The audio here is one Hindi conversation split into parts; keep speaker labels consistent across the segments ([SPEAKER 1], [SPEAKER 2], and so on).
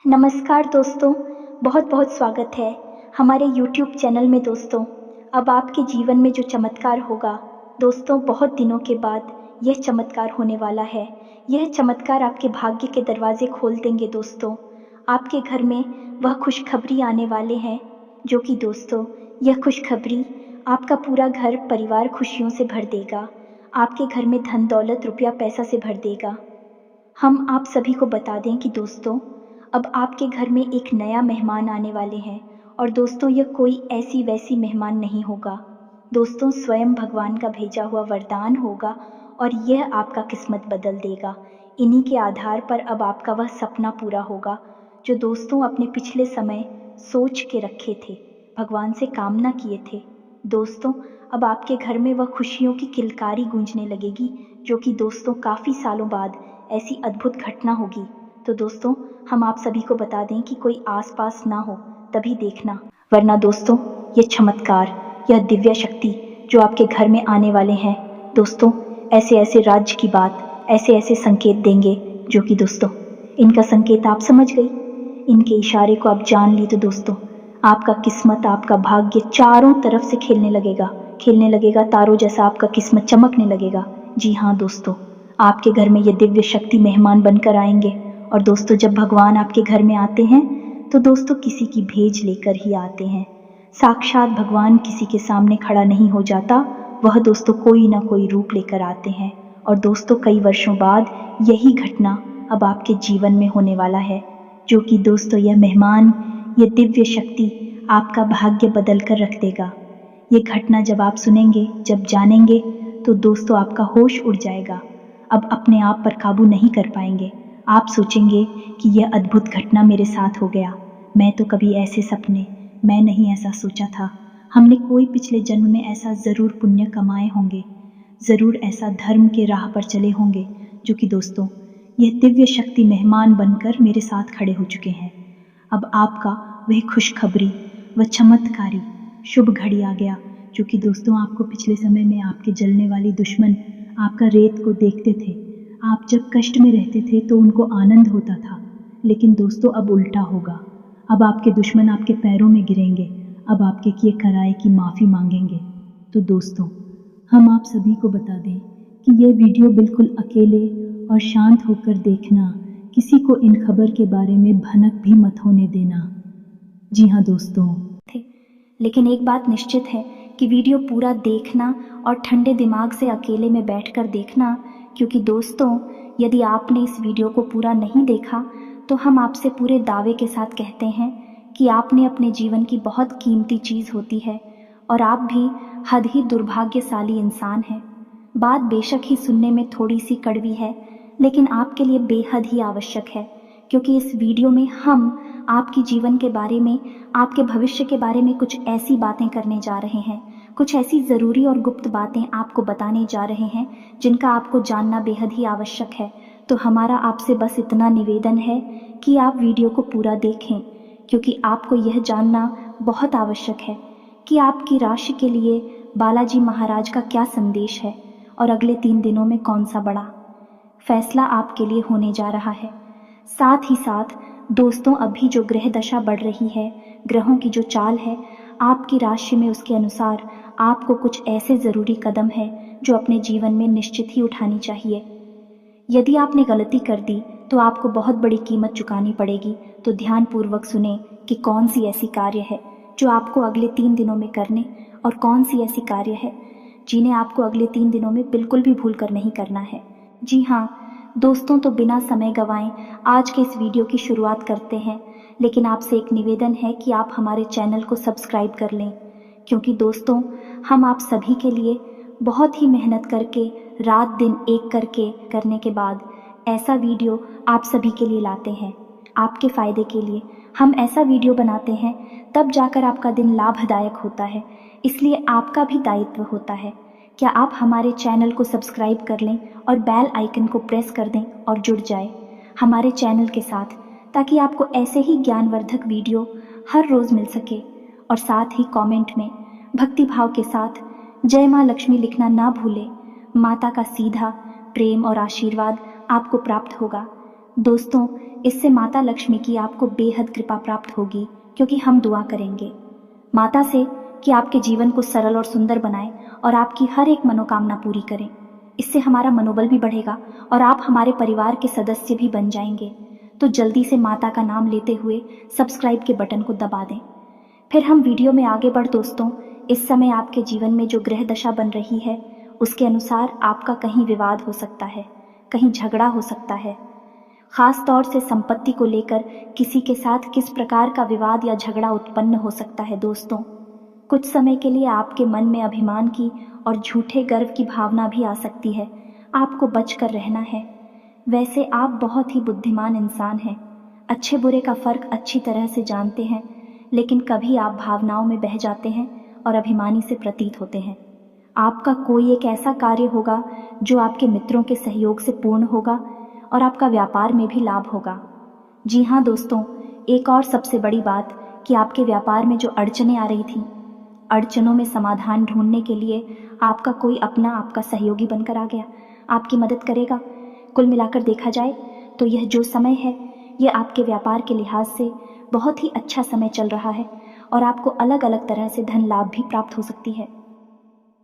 [SPEAKER 1] नमस्कार दोस्तों, बहुत बहुत स्वागत है हमारे YouTube चैनल में। दोस्तों, अब आपके जीवन में जो चमत्कार होगा, दोस्तों बहुत दिनों के बाद यह चमत्कार होने वाला है। यह चमत्कार आपके भाग्य के दरवाजे खोल देंगे। दोस्तों, आपके घर में वह खुशखबरी आने वाले हैं, जो कि दोस्तों यह खुशखबरी आपका पूरा घर परिवार खुशियों से भर देगा। आपके घर में धन दौलत रुपया पैसा से भर देगा। हम आप सभी को बता दें कि दोस्तों, अब आपके घर में एक नया मेहमान आने वाले हैं। और दोस्तों, यह कोई ऐसी वैसी मेहमान नहीं होगा। दोस्तों, स्वयं भगवान का भेजा हुआ वरदान होगा और यह आपका किस्मत बदल देगा। इन्हीं के आधार पर अब आपका वह सपना पूरा होगा जो दोस्तों अपने पिछले समय सोच के रखे थे, भगवान से कामना किए थे। दोस्तों, अब आपके घर में वह खुशियों की किलकारी गूंजने लगेगी, जो कि दोस्तों काफ़ी सालों बाद ऐसी अद्भुत घटना होगी। तो दोस्तों, हम आप सभी को बता दें कि कोई आसपास ना हो तभी देखना, वरना दोस्तों ये चमत्कार, यह दिव्य शक्ति जो आपके घर में आने वाले हैं, दोस्तों ऐसे ऐसे राज्य की बात, ऐसे ऐसे संकेत देंगे, जो कि दोस्तों इनका संकेत आप समझ गई, इनके इशारे को आप जान ली, तो दोस्तों आपका किस्मत, आपका भाग्य चारों तरफ से खेलने लगेगा तारों जैसा। आपका किस्मत चमकने लगेगा। जी हाँ दोस्तों, आपके घर में ये दिव्य शक्ति मेहमान बनकर आएंगे। और दोस्तों, जब भगवान आपके घर में आते हैं तो दोस्तों किसी की भेज लेकर ही आते हैं। साक्षात भगवान किसी के सामने खड़ा नहीं हो जाता, वह दोस्तों कोई ना कोई रूप लेकर आते हैं। और दोस्तों, कई वर्षों बाद यही घटना अब आपके जीवन में होने वाला है, जो कि दोस्तों यह मेहमान, यह दिव्य शक्ति आपका भाग्य बदल कर रख देगा। ये घटना जब आप सुनेंगे, जब जानेंगे, तो दोस्तों आपका होश उड़ जाएगा। अब अपने आप पर काबू नहीं कर पाएंगे। आप सोचेंगे कि यह अद्भुत घटना मेरे साथ हो गया। मैं तो कभी ऐसे सपने, मैं नहीं ऐसा सोचा था। हमने कोई पिछले जन्म में ऐसा ज़रूर पुण्य कमाए होंगे, ज़रूर ऐसा धर्म के राह पर चले होंगे, जो कि दोस्तों यह दिव्य शक्ति मेहमान बनकर मेरे साथ खड़े हो चुके हैं। अब आपका वह खुशखबरी, वह चमत्कारी शुभ घड़ी आ गया, जो कि दोस्तों आपको पिछले समय में आपके जलने वाली दुश्मन आपका रेत को देखते थे। आप जब कष्ट में रहते थे तो उनको आनंद होता था, लेकिन दोस्तों अब उल्टा होगा। अब आपके दुश्मन आपके पैरों में गिरेंगे, अब आपके किए कराए की माफ़ी मांगेंगे। तो दोस्तों, हम आप सभी को बता दें कि यह वीडियो बिल्कुल अकेले और शांत होकर देखना, किसी को इन खबर के बारे में भनक भी मत होने देना। जी हाँ दोस्तों, लेकिन एक बात निश्चित है कि वीडियो पूरा देखना और ठंडे दिमाग से अकेले में बैठकर देखना, क्योंकि दोस्तों यदि आपने इस वीडियो को पूरा नहीं देखा तो हम आपसे पूरे दावे के साथ कहते हैं कि आपने अपने जीवन की बहुत कीमती चीज़ होती है और आप भी हद ही दुर्भाग्यशाली इंसान हैं। बात बेशक ही सुनने में थोड़ी सी कड़वी है, लेकिन आपके लिए बेहद ही आवश्यक है, क्योंकि इस वीडियो में हम आपके जीवन के बारे में, आपके भविष्य के बारे में कुछ ऐसी बातें करने जा रहे हैं, कुछ ऐसी ज़रूरी और गुप्त बातें आपको बताने जा रहे हैं जिनका आपको जानना बेहद ही आवश्यक है। तो हमारा आपसे बस इतना निवेदन है कि आप वीडियो को पूरा देखें, क्योंकि आपको यह जानना बहुत आवश्यक है कि आपकी राशि के लिए बालाजी महाराज का क्या संदेश है और अगले 3 दिनों में कौन सा बड़ा फैसला आपके लिए होने जा रहा है। साथ ही साथ दोस्तों, अभी जो ग्रह दशा बढ़ रही है, ग्रहों की जो चाल है आपकी राशि में, उसके अनुसार आपको कुछ ऐसे ज़रूरी कदम है जो अपने जीवन में निश्चित ही उठानी चाहिए। यदि आपने गलती कर दी तो आपको बहुत बड़ी कीमत चुकानी पड़ेगी। तो ध्यानपूर्वक सुने कि कौन सी ऐसी कार्य है जो आपको अगले 3 दिनों में करने, और कौन सी ऐसी कार्य है जिन्हें आपको अगले 3 दिनों में बिल्कुल भी भूल कर नहीं करना है। जी हाँ दोस्तों, तो बिना समय गंवाए आज के इस वीडियो की शुरुआत करते हैं। लेकिन आपसे एक निवेदन है कि आप हमारे चैनल को सब्सक्राइब कर लें, क्योंकि दोस्तों हम आप सभी के लिए बहुत ही मेहनत करके, रात दिन एक करके करने के बाद ऐसा वीडियो आप सभी के लिए लाते हैं, आपके फ़ायदे के लिए। हम ऐसा वीडियो बनाते हैं तब जाकर आपका दिन लाभदायक होता है, इसलिए आपका भी दायित्व होता है। क्या आप हमारे चैनल को सब्सक्राइब कर लें और बेल आइकन को प्रेस कर दें और जुड़ जाए हमारे चैनल के साथ, ताकि आपको ऐसे ही ज्ञानवर्धक वीडियो हर रोज़ मिल सके। और साथ ही कमेंट में भक्ति भाव के साथ जय माँ लक्ष्मी लिखना ना भूलें। माता का सीधा प्रेम और आशीर्वाद आपको प्राप्त होगा। दोस्तों, इससे माता लक्ष्मी की आपको बेहद कृपा प्राप्त होगी, क्योंकि हम दुआ करेंगे माता से कि आपके जीवन को सरल और सुंदर बनाए और आपकी हर एक मनोकामना पूरी करें। इससे हमारा मनोबल भी बढ़ेगा और आप हमारे परिवार के सदस्य भी बन जाएंगे। तो जल्दी से माता का नाम लेते हुए सब्सक्राइब के बटन को दबा दें। फिर हम वीडियो में आगे बढ़ दोस्तों, इस समय आपके जीवन में जो ग्रह दशा बन रही है उसके अनुसार आपका कहीं विवाद हो सकता है, कहीं झगड़ा हो सकता है। खास तौर से संपत्ति को लेकर किसी के साथ किस प्रकार का विवाद या झगड़ा उत्पन्न हो सकता है दोस्तों। कुछ समय के लिए आपके मन में अभिमान की और झूठे गर्व की भावना भी आ सकती है। आपको बचकर रहना है। वैसे आप बहुत ही बुद्धिमान इंसान हैं, अच्छे बुरे का फर्क अच्छी तरह से जानते हैं, लेकिन कभी आप भावनाओं में बह जाते हैं और अभिमानी से प्रतीत होते हैं। आपका कोई एक ऐसा कार्य होगा जो आपके मित्रों के सहयोग से पूर्ण होगा और आपका व्यापार में भी लाभ होगा। जी हाँ दोस्तों, एक और सबसे बड़ी बात कि आपके व्यापार में जो अड़चनें आ रही थी, अड़चनों में समाधान ढूंढने के लिए आपका कोई अपना आपका सहयोगी बनकर आ गया, आपकी मदद करेगा। कुल मिलाकर देखा जाए तो यह जो समय है यह आपके व्यापार के लिहाज से बहुत ही अच्छा समय चल रहा है और आपको अलग अलग तरह से धन लाभ भी प्राप्त हो सकती है।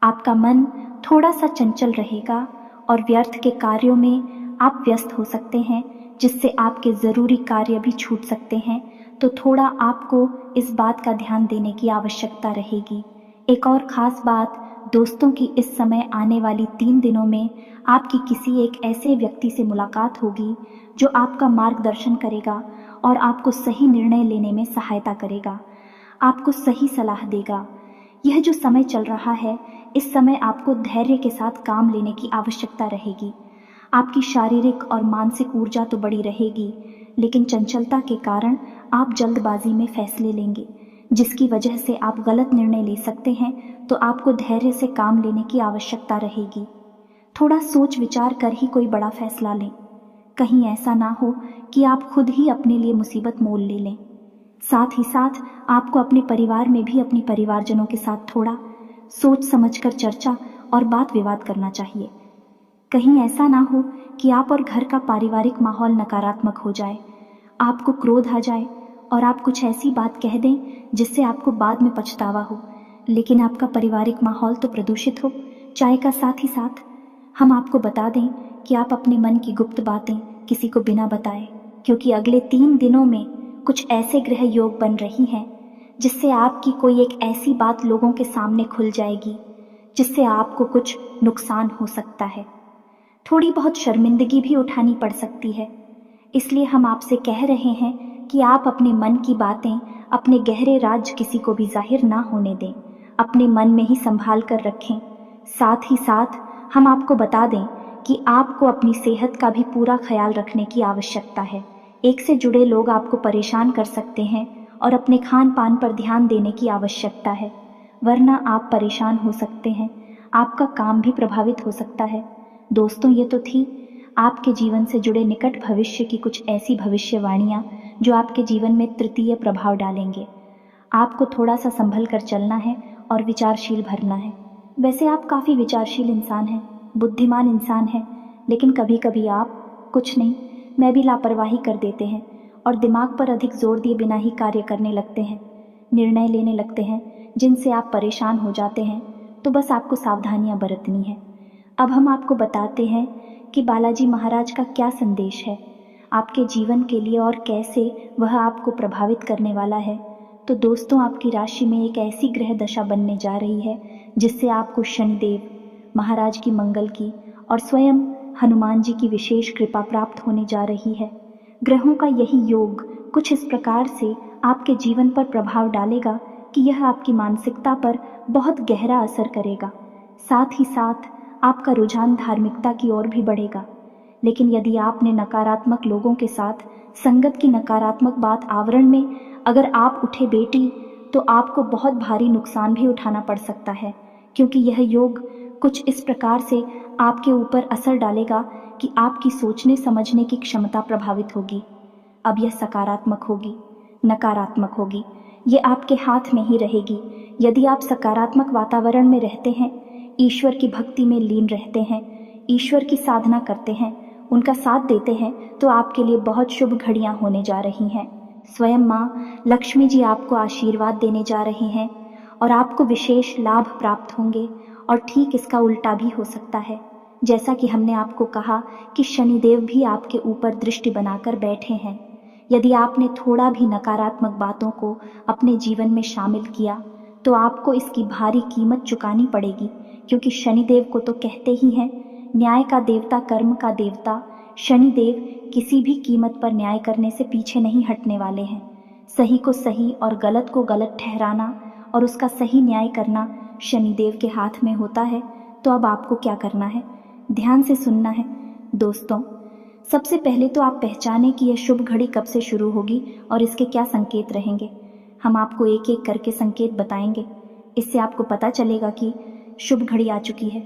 [SPEAKER 1] आपका मन थोड़ा सा चंचल रहेगा और व्यर्थ के कार्यों में आप व्यस्त हो सकते हैं, जिससे आपके ज़रूरी कार्य भी छूट सकते हैं। तो थोड़ा आपको इस बात का ध्यान देने की आवश्यकता रहेगी। एक और ख़ास बात दोस्तों की, इस समय आने वाली 3 दिनों में आपकी किसी एक ऐसे व्यक्ति से मुलाकात होगी जो आपका मार्गदर्शन करेगा और आपको सही निर्णय लेने में सहायता करेगा, आपको सही सलाह देगा। यह जो समय चल रहा है, इस समय आपको धैर्य के साथ काम लेने की आवश्यकता रहेगी। आपकी शारीरिक और मानसिक ऊर्जा तो बड़ी रहेगी, लेकिन चंचलता के कारण आप जल्दबाजी में फैसले लेंगे, जिसकी वजह से आप गलत निर्णय ले सकते हैं। तो आपको धैर्य से काम लेने की आवश्यकता रहेगी। थोड़ा सोच विचार कर ही कोई बड़ा फैसला लें, कहीं ऐसा ना हो कि आप खुद ही अपने लिए मुसीबत मोल ले लें। साथ ही साथ आपको अपने परिवार में भी अपने परिवारजनों के साथ थोड़ा सोच समझकर चर्चा और बात विवाद करना चाहिए। कहीं ऐसा ना हो कि आप और घर का पारिवारिक माहौल नकारात्मक हो जाए, आपको क्रोध आ जाए और आप कुछ ऐसी बात कह दें जिससे आपको बाद में पछतावा हो, लेकिन आपका पारिवारिक माहौल तो प्रदूषित हो। चाय का साथ ही साथ हम आपको बता दें कि आप अपने मन की गुप्त बातें किसी को बिना बताए, क्योंकि अगले 3 दिनों में कुछ ऐसे ग्रह योग बन रही हैं जिससे आपकी कोई एक ऐसी बात लोगों के सामने खुल जाएगी जिससे आपको कुछ नुकसान हो सकता है। थोड़ी बहुत शर्मिंदगी भी उठानी पड़ सकती है। इसलिए हम आपसे कह रहे हैं कि आप अपने मन की बातें, अपने गहरे राज किसी को भी जाहिर ना होने दें, अपने मन में ही संभाल कर रखें। साथ ही साथ हम आपको बता दें कि आपको अपनी सेहत का भी पूरा ख्याल रखने की आवश्यकता है। एक से जुड़े लोग आपको परेशान कर सकते हैं और अपने खान पान पर ध्यान देने की आवश्यकता है, वरना आप परेशान हो सकते हैं, आपका काम भी प्रभावित हो सकता है। दोस्तों, ये तो थी आपके जीवन से जुड़े निकट भविष्य की कुछ ऐसी भविष्यवाणियाँ जो आपके जीवन में तृतीय प्रभाव डालेंगे। आपको थोड़ा सा संभल कर चलना है और विचारशील भरना है। वैसे आप काफ़ी विचारशील इंसान हैं, बुद्धिमान इंसान हैं, लेकिन कभी कभी आप कुछ नहीं, मैं भी लापरवाही कर देते हैं और दिमाग पर अधिक जोर दिए बिना ही कार्य करने लगते हैं, निर्णय लेने लगते हैं जिनसे आप परेशान हो जाते हैं। तो बस आपको सावधानियां बरतनी है। अब हम आपको बताते हैं कि बालाजी महाराज का क्या संदेश है आपके जीवन के लिए और कैसे वह आपको प्रभावित करने वाला है। तो दोस्तों, आपकी राशि में एक ऐसी ग्रह दशा बनने जा रही है जिससे आपको शनिदेव महाराज की, मंगल की और स्वयं हनुमान जी की विशेष कृपा प्राप्त होने जा रही है। ग्रहों का यही योग कुछ इस प्रकार से आपके जीवन पर प्रभाव डालेगा कि यह आपकी मानसिकता पर बहुत गहरा असर करेगा। साथ ही साथ आपका रुझान धार्मिकता की ओर भी बढ़ेगा। लेकिन यदि आपने नकारात्मक लोगों के साथ संगत की नकारात्मक बात आवरण में अगर आप उठे बेटी, तो आपको बहुत भारी नुकसान भी उठाना पड़ सकता है, क्योंकि यह योग कुछ इस प्रकार से आपके ऊपर असर डालेगा कि आपकी सोचने समझने की क्षमता प्रभावित होगी। अब यह सकारात्मक होगी, नकारात्मक होगी, ये आपके हाथ में ही रहेगी। यदि आप सकारात्मक वातावरण में रहते हैं, ईश्वर की भक्ति में लीन रहते हैं, ईश्वर की साधना करते हैं उनका साथ देते हैं तो आपके लिए बहुत शुभ घड़ियां होने जा रही हैं। स्वयं माँ लक्ष्मी जी आपको आशीर्वाद देने जा रही हैं और आपको विशेष लाभ प्राप्त होंगे। और ठीक इसका उल्टा भी हो सकता है। जैसा कि हमने आपको कहा कि शनिदेव भी आपके ऊपर दृष्टि बनाकर बैठे हैं। यदि आपने थोड़ा भी नकारात्मक बातों को अपने जीवन में शामिल किया तो आपको इसकी भारी कीमत चुकानी पड़ेगी, क्योंकि शनिदेव को तो कहते ही हैं न्याय का देवता, कर्म का देवता। शनिदेव किसी भी कीमत पर न्याय करने से पीछे नहीं हटने वाले हैं। सही को सही और गलत को गलत ठहराना और उसका सही न्याय करना शनिदेव के हाथ में होता है। तो अब आपको क्या करना है, ध्यान से सुनना है दोस्तों। सबसे पहले तो आप पहचानें कि यह शुभ घड़ी कब से शुरू होगी और इसके क्या संकेत रहेंगे। हम आपको एक एक करके संकेत बताएंगे। इससे आपको पता चलेगा कि शुभ घड़ी आ चुकी है।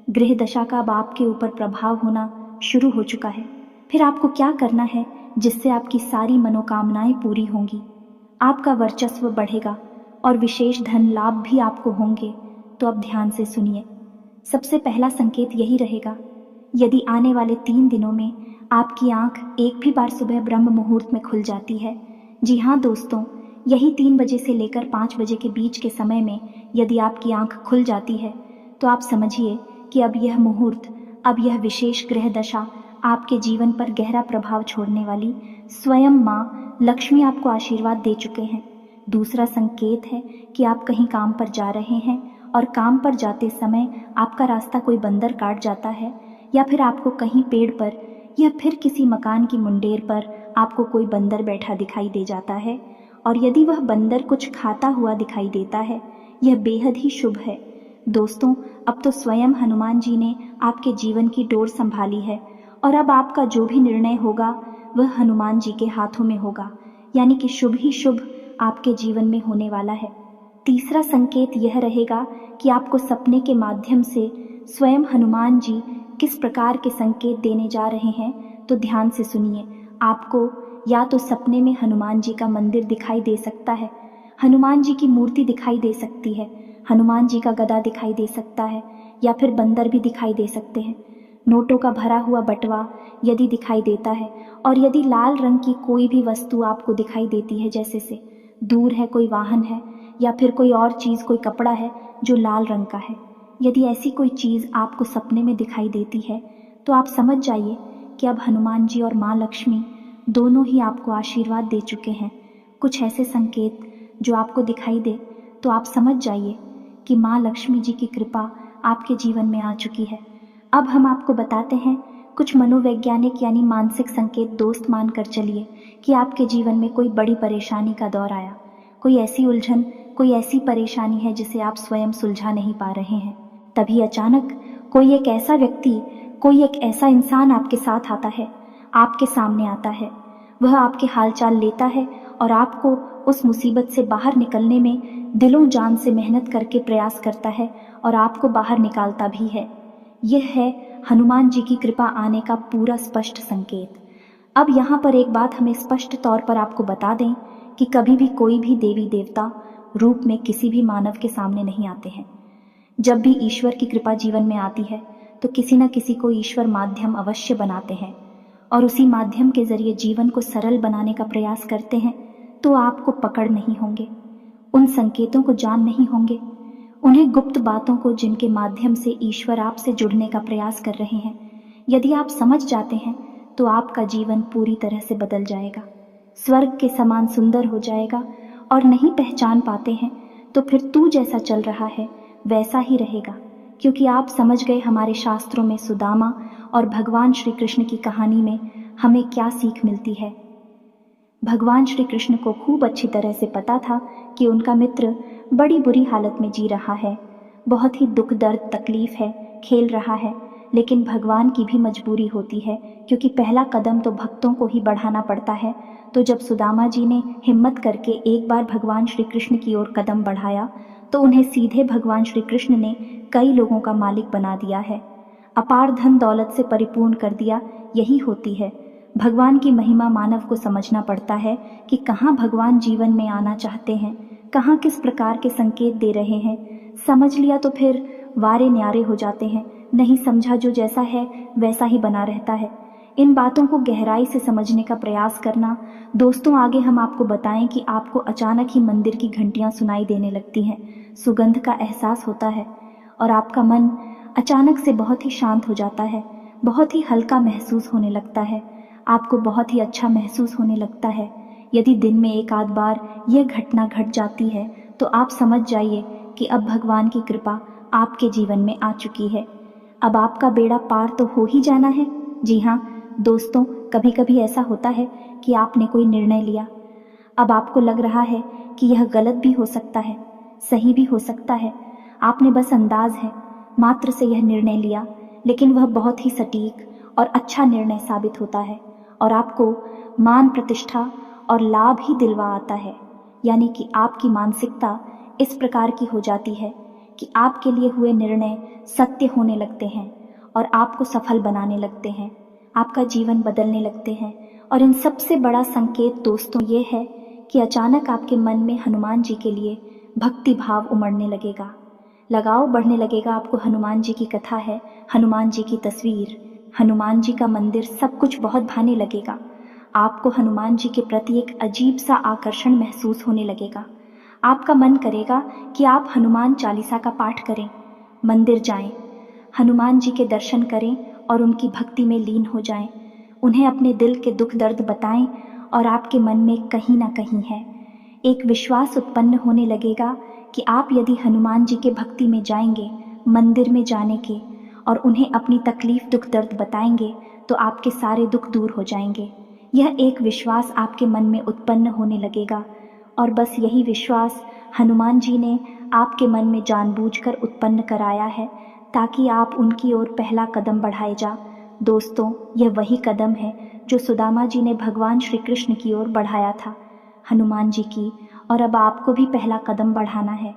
[SPEAKER 1] ग्रह दशा का अब आपके ऊपर प्रभाव होना शुरू हो चुका है। फिर आपको क्या करना है जिससे आपकी सारी मनोकामनाएं पूरी होंगी, आपका वर्चस्व बढ़ेगा और विशेष धन लाभ भी आपको होंगे। तो अब ध्यान से सुनिए। सबसे पहला संकेत यही रहेगा, यदि आने वाले 3 दिनों में आपकी आंख एक भी बार सुबह ब्रह्म मुहूर्त में खुल जाती है। जी हाँ दोस्तों, यही 3 बजे से लेकर 5 बजे के बीच के समय में यदि आपकी आंख खुल जाती है तो आप समझिए कि अब यह मुहूर्त, अब यह विशेष ग्रह दशा आपके जीवन पर गहरा प्रभाव छोड़ने वाली स्वयं माँ लक्ष्मी आपको आशीर्वाद दे चुके हैं। दूसरा संकेत है कि आप कहीं काम पर जा रहे हैं और काम पर जाते समय आपका रास्ता कोई बंदर काट जाता है, या फिर आपको कहीं पेड़ पर या फिर किसी मकान की मुंडेर पर आपको कोई बंदर बैठा दिखाई दे जाता है। और यदि वह बंदर कुछ खाता हुआ दिखाई देता है, यह बेहद ही शुभ है। दोस्तों, अब तो स्वयं हनुमान जी ने आपके जीवन की डोर संभाली है और अब आपका जो भी निर्णय होगा वह हनुमान जी के हाथों में होगा, यानी कि शुभ ही शुभ आपके जीवन में होने वाला है। तीसरा संकेत यह रहेगा कि आपको सपने के माध्यम से स्वयं हनुमान जी किस प्रकार के संकेत देने जा रहे हैं। तो ध्यान से सुनिए। आपको या तो सपने में हनुमान जी का मंदिर दिखाई दे सकता है, हनुमान जी की मूर्ति दिखाई दे सकती है, हनुमान जी का गदा दिखाई दे सकता है, या फिर बंदर भी दिखाई दे सकते हैं। नोटों का भरा हुआ बटवा यदि दिखाई देता है और यदि लाल रंग की कोई भी वस्तु आपको दिखाई देती है, जैसे से दूर है कोई वाहन है या फिर कोई और चीज़, कोई कपड़ा है जो लाल रंग का है, यदि ऐसी कोई चीज़ आपको सपने में दिखाई देती है तो आप समझ जाइए कि अब हनुमान जी और माँ लक्ष्मी दोनों ही आपको आशीर्वाद दे चुके हैं। कुछ ऐसे संकेत जो आपको दिखाई दे तो आप समझ जाइए कि माँ लक्ष्मी जी की कृपा आपके जीवन में आ चुकी है। अब हम आपको बताते हैं कुछ मनोवैज्ञानिक यानी मानसिक संकेत। दोस्त मानकर चलिए कि आपके जीवन में कोई बड़ी परेशानी का दौर आया, कोई ऐसी उलझन, कोई ऐसी परेशानी है जिसे आप स्वयं सुलझा नहीं पा रहे हैं। तभी अचानक कोई एक ऐसा व्यक्ति, कोई एक ऐसा इंसान आपके साथ आता है, आपके सामने आता है। वह आपके हालचाल लेता है और आपको उस मुसीबत से बाहर निकलने में दिलों जान से मेहनत करके प्रयास करता है और आपको बाहर निकालता भी है। यह है हनुमान जी की कृपा आने का पूरा स्पष्ट संकेत। अब यहाँ पर एक बात हमें स्पष्ट तौर पर आपको बता दें कि कभी भी कोई भी देवी देवता रूप में किसी भी मानव के सामने नहीं आते हैं। जब भी ईश्वर की कृपा जीवन में आती है तो किसी न किसी को ईश्वर माध्यम अवश्य बनाते हैं और उसी माध्यम के जरिए जीवन को सरल बनाने का प्रयास करते हैं। तो आपको पकड़ नहीं होंगे, उन संकेतों को जान नहीं होंगे, उन्हें गुप्त बातों को जिनके माध्यम से ईश्वर आपसे जुड़ने का प्रयास कर रहे हैं। यदि आप समझ जाते हैं तो आपका जीवन पूरी तरह से बदल जाएगा, स्वर्ग के समान सुंदर हो जाएगा। और नहीं पहचान पाते हैं तो फिर तू जैसा चल रहा है वैसा ही रहेगा, क्योंकि आप समझ गए हमारे शास्त्रों में सुदामा और भगवान श्री कृष्ण की कहानी में हमें क्या सीख मिलती है। भगवान श्री कृष्ण को खूब अच्छी तरह से पता था कि उनका मित्र बड़ी बुरी हालत में जी रहा है, बहुत ही दुख दर्द तकलीफ है, खेल रहा है, लेकिन भगवान की भी मजबूरी होती है, क्योंकि पहला कदम तो भक्तों को ही बढ़ाना पड़ता है। तो जब सुदामा जी ने हिम्मत करके एक बार भगवान श्री कृष्ण की ओर कदम बढ़ाया तो उन्हें सीधे भगवान श्री कृष्ण ने कई लोगों का मालिक बना दिया है, अपार धन दौलत से परिपूर्ण कर दिया। यही होती है भगवान की महिमा। मानव को समझना पड़ता है कि कहाँ भगवान जीवन में आना चाहते हैं, कहाँ किस प्रकार के संकेत दे रहे हैं। समझ लिया तो फिर वारे न्यारे हो जाते हैं, नहीं समझा जो जैसा है वैसा ही बना रहता है। इन बातों को गहराई से समझने का प्रयास करना। दोस्तों, आगे हम आपको बताएं कि आपको अचानक ही मंदिर की घंटियां सुनाई देने लगती हैं, सुगंध का एहसास होता है और आपका मन अचानक से बहुत ही शांत हो जाता है, बहुत ही हल्का महसूस होने लगता है, आपको बहुत ही अच्छा महसूस होने लगता है। यदि दिन में एक आध बार यह घटना घट जाती है तो आप समझ जाइए कि अब भगवान की कृपा आपके जीवन में आ चुकी है। अब आपका बेड़ा पार तो हो ही जाना है। जी हाँ दोस्तों, कभी कभी ऐसा होता है कि आपने कोई निर्णय लिया, अब आपको लग रहा है कि यह गलत भी हो सकता है, सही भी हो सकता है। आपने बस अंदाज है मात्र से यह निर्णय लिया, लेकिन वह बहुत ही सटीक और अच्छा निर्णय साबित होता है और आपको मान प्रतिष्ठा और लाभ ही दिलवा आता है। यानी कि आपकी मानसिकता इस प्रकार की हो जाती है कि आपके लिए हुए निर्णय सत्य होने लगते हैं और आपको सफल बनाने लगते हैं, आपका जीवन बदलने लगते हैं। और इन सबसे बड़ा संकेत दोस्तों ये है कि अचानक आपके मन में हनुमान जी के लिए भक्ति भाव उमड़ने लगेगा, लगाव बढ़ने लगेगा। आपको हनुमान जी की कथा है, हनुमान जी की तस्वीर, हनुमान जी का मंदिर, सब कुछ बहुत भाने लगेगा। आपको हनुमान जी के प्रति एक अजीब सा आकर्षण महसूस होने लगेगा। आपका मन करेगा कि आप हनुमान चालीसा का पाठ करें, मंदिर जाएं, हनुमान जी के दर्शन करें और उनकी भक्ति में लीन हो जाएं, उन्हें अपने दिल के दुख दर्द बताएं। और आपके मन में कहीं ना कहीं है एक विश्वास उत्पन्न होने लगेगा कि आप यदि हनुमान जी के भक्ति में जाएंगे, मंदिर में जाने के, और उन्हें अपनी तकलीफ दुख दर्द बताएंगे तो आपके सारे दुख दूर हो जाएंगे। यह एक विश्वास आपके मन में उत्पन्न होने लगेगा और बस यही विश्वास हनुमान जी ने आपके मन में जानबूझकर उत्पन्न कराया है ताकि आप उनकी ओर पहला कदम बढ़ाए जा। दोस्तों, यह वही कदम है जो सुदामा जी ने भगवान श्री कृष्ण की ओर बढ़ाया था, हनुमान जी की, और अब आपको भी पहला कदम बढ़ाना है।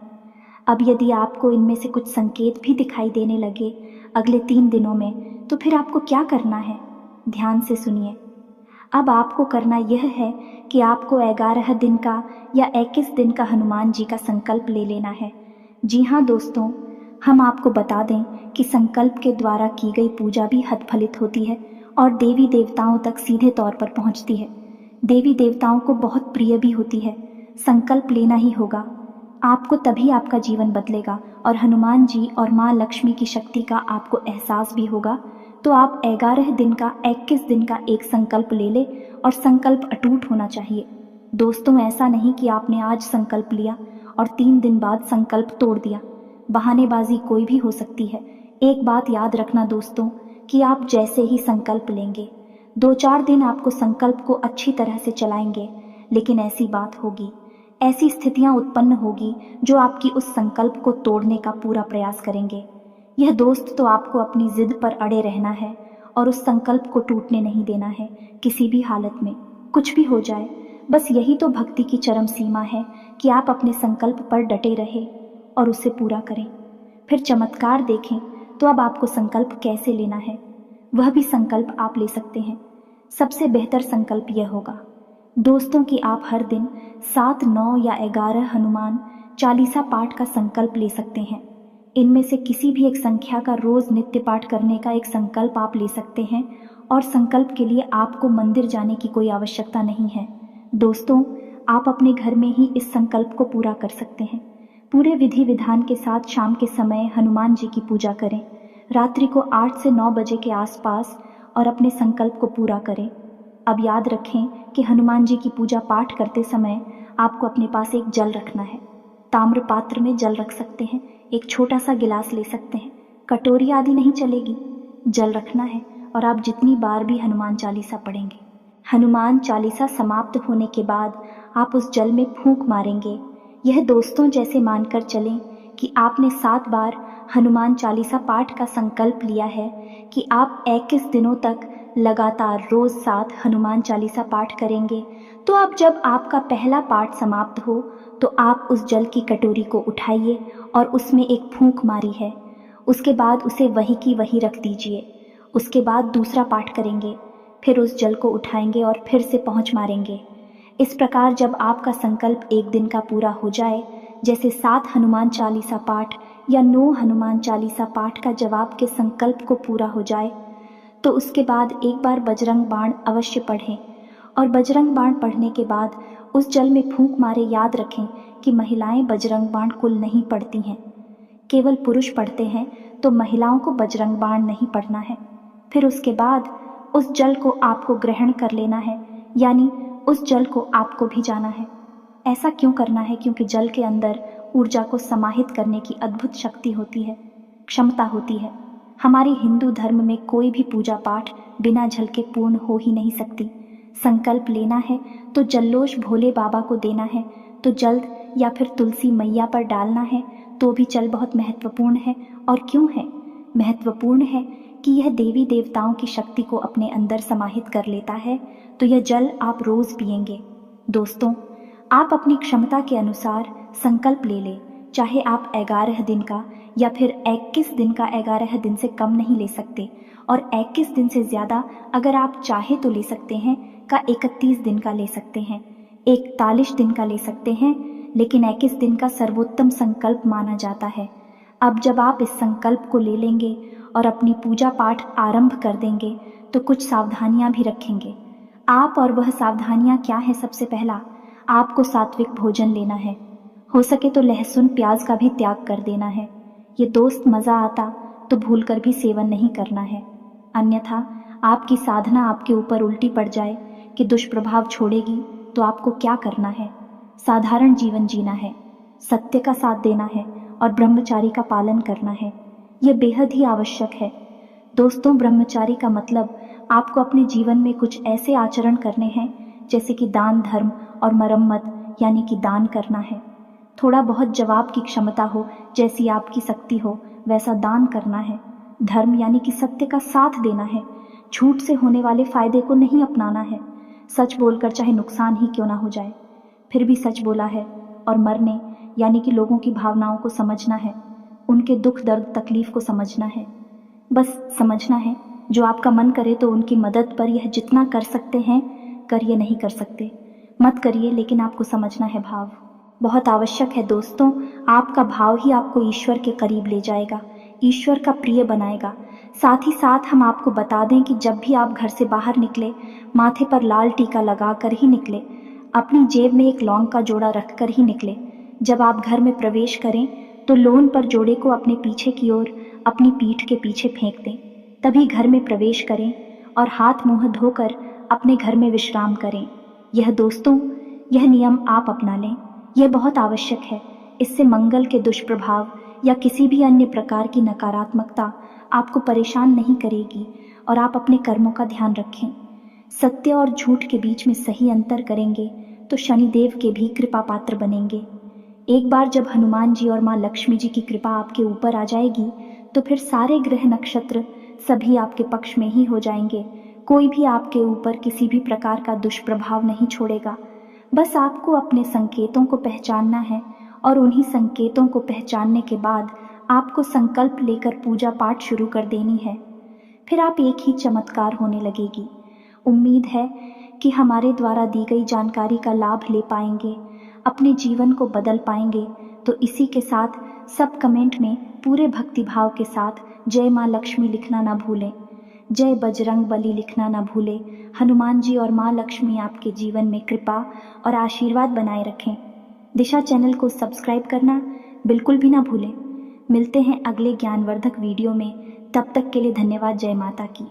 [SPEAKER 1] अब यदि आपको इनमें से कुछ संकेत भी दिखाई देने लगे अगले 3 दिनों में, तो फिर आपको क्या करना है? ध्यान से सुनिए। अब आपको करना यह है कि आपको 11 दिन का या 21 दिन का हनुमान जी का संकल्प ले लेना है। जी हाँ दोस्तों, हम आपको बता दें कि संकल्प के द्वारा की गई पूजा भी हतफलित होती है और देवी देवताओं तक सीधे तौर पर पहुंचती है। देवी देवताओं को बहुत प्रिय भी होती है। संकल्प लेना ही होगा, आपको तभी आपका जीवन बदलेगा और हनुमान जी और माँ लक्ष्मी की शक्ति का आपको एहसास भी होगा। तो आप 11 दिन का 21 दिन का एक संकल्प ले ले और संकल्प अटूट होना चाहिए। दोस्तों, ऐसा नहीं कि आपने आज संकल्प लिया और 3 दिन बाद संकल्प तोड़ दिया। बहानेबाजी कोई भी हो सकती है। एक बात याद रखना दोस्तों कि आप जैसे ही संकल्प लेंगे, 2-4 दिन आपको संकल्प को अच्छी तरह से चलाएंगे, लेकिन ऐसी बात होगी, ऐसी स्थितियां उत्पन्न होगी जो आपकी उस संकल्प को तोड़ने का पूरा प्रयास करेंगे। यह दोस्त तो आपको अपनी जिद पर अड़े रहना है और उस संकल्प को टूटने नहीं देना है किसी भी हालत में, कुछ भी हो जाए। बस यही तो भक्ति की चरम सीमा है कि आप अपने संकल्प पर डटे रहे और उसे पूरा करें। फिर चमत्कार देखें। तो अब आपको संकल्प कैसे लेना है, वह भी संकल्प आप ले सकते हैं। सबसे बेहतर संकल्प यह होगा दोस्तों कि आप हर दिन 7, 9 या 11 हनुमान चालीसा पाठ का संकल्प ले सकते हैं। इनमें से किसी भी एक संख्या का रोज नित्य पाठ करने का एक संकल्प आप ले सकते हैं और संकल्प के लिए आपको मंदिर जाने की कोई आवश्यकता नहीं है। दोस्तों, आप अपने घर में ही इस संकल्प को पूरा कर सकते हैं। पूरे विधि विधान के साथ शाम के समय हनुमान जी की पूजा करें, रात्रि को 8 से 9 बजे के आसपास, और अपने संकल्प को पूरा करें। अब याद रखें कि हनुमान जी की पूजा पाठ करते समय आपको अपने पास एक जल रखना है। ताम्र पात्र में जल रख सकते हैं, एक छोटा सा गिलास ले सकते हैं, कटोरी आदि नहीं चलेगी, जल रखना है और आप जितनी बार भी हनुमान चालीसा पढ़ेंगे, हनुमान चालीसा समाप्त होने के बाद आप उस जल में फूंक मारेंगे। यह दोस्तों जैसे मानकर चलें कि आपने 7 बार हनुमान चालीसा पाठ का संकल्प लिया है कि आप 21 दिनों तक लगातार रोज 7 हनुमान चालीसा पाठ करेंगे। तो अब जब आपका पहला पाठ समाप्त हो तो आप उस जल की कटोरी को उठाइए और उसमें एक फूंक मारी है, उसके बाद उसे वही की वही रख दीजिए। उसके बाद दूसरा पाठ करेंगे, फिर उस जल को उठाएंगे और फिर से पहुँच मारेंगे। इस प्रकार जब आपका संकल्प 1 दिन का पूरा हो जाए, जैसे 7 हनुमान चालीसा पाठ या 9 हनुमान चालीसा पाठ का जब आपके संकल्प को पूरा हो जाए, तो उसके बाद एक बार बजरंग बाण अवश्य पढ़ें। और बजरंग बाण पढ़ने के बाद उस जल में फूंक मारे याद रखें कि महिलाएं बजरंग बाण कुल नहीं पढ़ती हैं, केवल पुरुष पढ़ते हैं, तो महिलाओं को बजरंग बाण नहीं पढ़ना है। फिर उसके बाद उस जल को आपको ग्रहण कर लेना है, यानी उस जल को आपको भी जाना है। ऐसा क्यों करना है? क्योंकि जल के अंदर ऊर्जा को समाहित करने की अद्भुत शक्ति होती है, क्षमता होती है। हमारे हिंदू धर्म में कोई भी पूजा पाठ बिना जल के पूर्ण हो ही नहीं सकती। संकल्प लेना है तो जल्लोश भोले बाबा को देना है, तो जल्द या फिर तुलसी मैया पर डालना है, तो भी जल बहुत महत्वपूर्ण है। और क्यों है महत्वपूर्ण? है कि यह देवी देवताओं की शक्ति को अपने अंदर समाहित कर लेता है। तो यह जल आप रोज पिएंगे। दोस्तों, आप अपनी क्षमता के अनुसार संकल्प ले लें, चाहे आप 11 दिन का या फिर 21 दिन का, 11 दिन से कम नहीं ले सकते, और 21 दिन से ज़्यादा अगर आप चाहे तो ले सकते हैं, का 31 दिन का ले सकते हैं, 41 दिन का ले सकते हैं, लेकिन 21 दिन का सर्वोत्तम संकल्प माना जाता है। अब जब आप इस संकल्प को ले लेंगे और अपनी पूजा पाठ आरंभ कर देंगे, तो कुछ सावधानियां भी रखेंगे आप। और वह सावधानियां क्या है? सबसे पहला, आपको सात्विक भोजन लेना है। हो सके तो लहसुन प्याज का भी त्याग कर देना है। ये दोस्त मज़ा आता तो भूलकर भी सेवन नहीं करना है, अन्यथा आपकी साधना आपके ऊपर उल्टी पड़ जाए कि दुष्प्रभाव छोड़ेगी, तो आपको क्या करना है? साधारण जीवन जीना है, सत्य का साथ देना है और ब्रह्मचारी का पालन करना है। यह बेहद ही आवश्यक है। दोस्तों, ब्रह्मचारी का मतलब आपको अपने जीवन में कुछ ऐसे आचरण करने हैं जैसे कि दान, धर्म और मरम्मत, यानी कि दान करना है। थोड़ा बहुत जवाब की क्षमता हो, जैसी आपकी शक्ति हो वैसा दान करना है। धर्म यानी कि सत्य का साथ देना है। झूठ से होने वाले फायदे को नहीं अपनाना है। सच बोलकर चाहे नुकसान ही क्यों ना हो जाए, फिर भी सच बोला है। और मरने यानी कि लोगों की भावनाओं को समझना है, उनके दुख दर्द तकलीफ को समझना है। बस समझना है। जो आपका मन करे तो उनकी मदद पर यह जितना कर सकते हैं करिए, नहीं कर सकते मत करिए, लेकिन आपको समझना है भाव बहुत आवश्यक है। दोस्तों, आपका भाव ही आपको ईश्वर के करीब ले जाएगा, ईश्वर का प्रिय बनाएगा। साथ ही साथ हम आपको बता दें कि जब भी आप घर से बाहर निकले, माथे पर लाल टीका लगा कर ही निकले, अपनी जेब में एक लौंग का जोड़ा रख कर ही निकले। जब आप घर में प्रवेश करें तो लोन पर जोड़े को अपने पीछे की ओर अपनी पीठ के पीछे फेंक दें, तभी घर में प्रवेश करें और हाथ मुंह धोकर अपने घर में विश्राम करें। यह दोस्तों, यह नियम आप अपना लें, यह बहुत आवश्यक है। इससे मंगल के दुष्प्रभाव या किसी भी अन्य प्रकार की नकारात्मकता आपको परेशान नहीं करेगी और आप अपने कर्मों का ध्यान रखें। सत्य और झूठ के बीच में सही अंतर करेंगे तो शनिदेव के भी कृपा पात्र बनेंगे। एक बार जब हनुमान जी और माँ लक्ष्मी जी की कृपा आपके ऊपर आ जाएगी, तो फिर सारे ग्रह नक्षत्र सभी आपके पक्ष में ही हो जाएंगे। कोई भी आपके ऊपर किसी भी प्रकार का दुष्प्रभाव नहीं छोड़ेगा। बस आपको अपने संकेतों को पहचानना है, और उन्हीं संकेतों को पहचानने के बाद आपको संकल्प लेकर पूजा पाठ शुरू कर देनी है। फिर आप एक ही चमत्कार होने लगेगी। उम्मीद है कि हमारे द्वारा दी गई जानकारी का लाभ ले पाएंगे, अपने जीवन को बदल पाएंगे। तो इसी के साथ सब कमेंट में पूरे भक्तिभाव के साथ जय माँ लक्ष्मी लिखना ना भूलें, जय बजरंग बली लिखना ना भूलें। हनुमान जी और माँ लक्ष्मी आपके जीवन में कृपा और आशीर्वाद बनाए रखें। दिशा चैनल को सब्सक्राइब करना बिल्कुल भी ना भूलें। मिलते हैं अगले ज्ञानवर्धक वीडियो में, तब तक के लिए धन्यवाद। जय माता की।